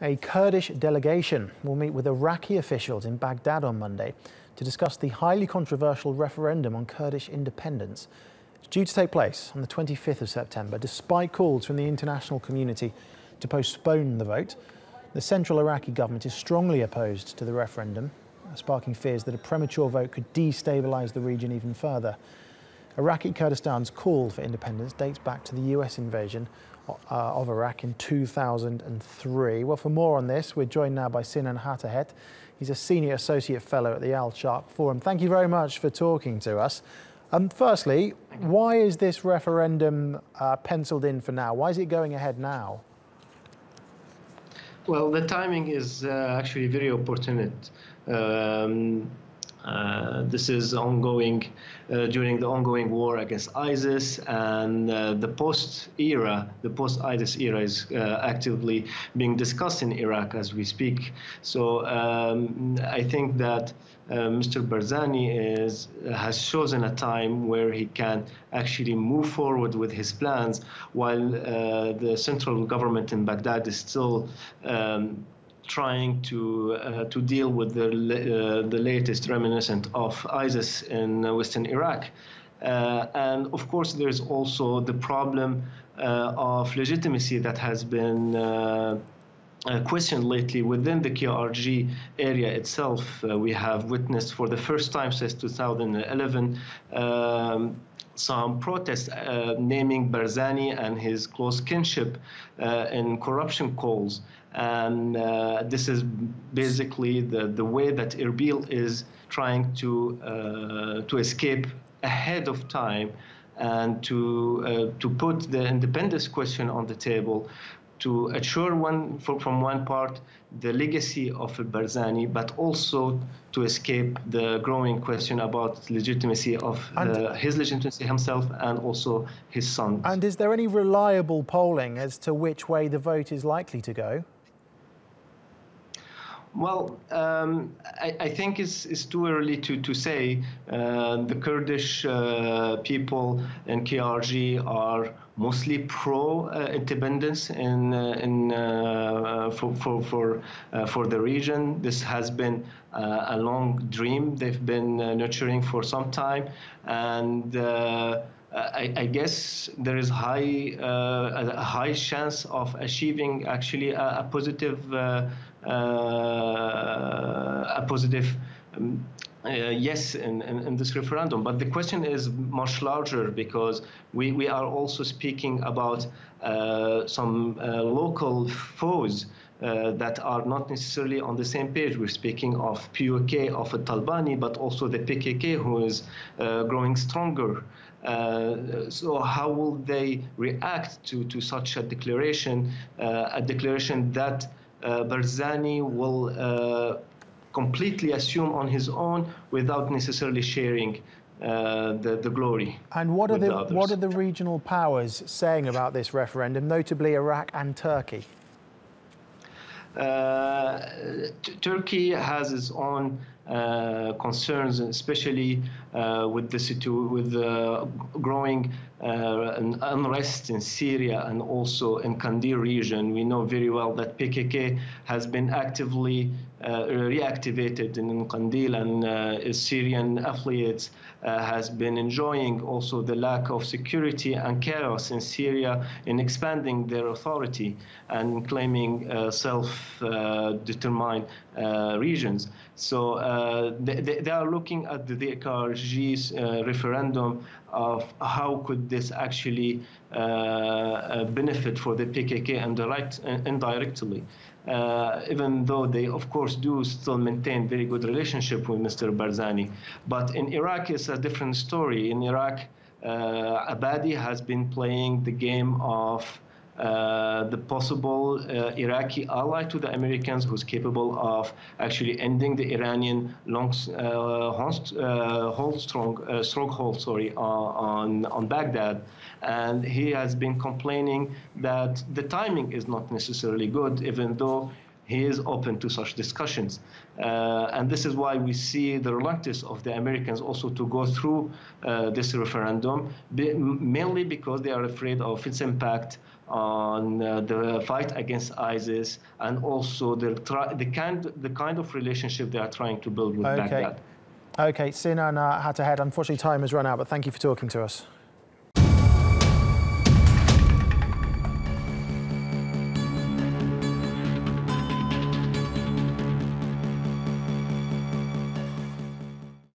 A Kurdish delegation will meet with Iraqi officials in Baghdad on Monday to discuss the highly controversial referendum on Kurdish independence. It's due to take place on the 25th of September, despite calls from the international community to postpone the vote. The central Iraqi government is strongly opposed to the referendum, sparking fears that a premature vote could destabilize the region even further. Iraqi Kurdistan's call for independence dates back to the US invasion of Iraq in 2003. Well, for more on this, we're joined now by Sinan Hatahet. He's a Senior Associate Fellow at the Al-Sharq Forum. Thank you very much for talking to us. Firstly, why is this referendum penciled in for now? Why is it going ahead now? Well, the timing is actually very opportune. This is ongoing during the ongoing war against ISIS, and the post-ISIS era is actively being discussed in Iraq as we speak. So I think that Mr. Barzani has chosen a time where he can actually move forward with his plans, while the central government in Baghdad is still trying to deal with the latest reminiscent of ISIS in western Iraq. And of course, there's also the problem of legitimacy that has been questioned lately within the KRG area itself. We have witnessed for the first time since 2011 some protests naming Barzani and his close kinship in corruption calls. And this is basically the way that Erbil is trying to escape ahead of time and to put the independence question on the table, to assure from one part the legacy of Barzani, but also to escape the growing question about legitimacy of his legitimacy himself and also his son. And is there any reliable polling as to which way the vote is likely to go? Well, I think it's too early to say. The Kurdish people in KRG are mostly pro-independence for the region. This has been a long dream they've been nurturing for some time, and I guess there is a high chance of achieving actually a positive yes in this referendum. But the question is much larger, because we are also speaking about some local foes that are not necessarily on the same page. We're speaking of PUK, of Talbani, but also the PKK, who is growing stronger. So how will they react to such a declaration that Barzani will completely assume on his own without necessarily sharing the glory? And what are the regional powers saying about this referendum, notably Iraq and Turkey? Turkey has its own concerns, especially with the growing unrest in Syria and also in Kandil region. We know very well that PKK has been actively reactivated in Kandil, and its Syrian affiliates has been enjoying also the lack of security and chaos in Syria in expanding their authority and claiming self-determined regions. So they are looking at the KRG's referendum of how could this actually benefit for the PKK indirectly. Even though they, of course, do still maintain very good relationship with Mr. Barzani. But in Iraq, it's a different story. In Iraq, Abadi has been playing the game of the possible Iraqi ally to the Americans, who's capable of actually ending the Iranian stronghold on Baghdad. And he has been complaining that the timing is not necessarily good, even though he is open to such discussions. And this is why we see the reluctance of the Americans also to go through this referendum, mainly because they are afraid of its impact on the fight against ISIS, and also the kind of relationship they are trying to build with Baghdad. Okay, Sinan Hatahet, unfortunately time has run out, but thank you for talking to us.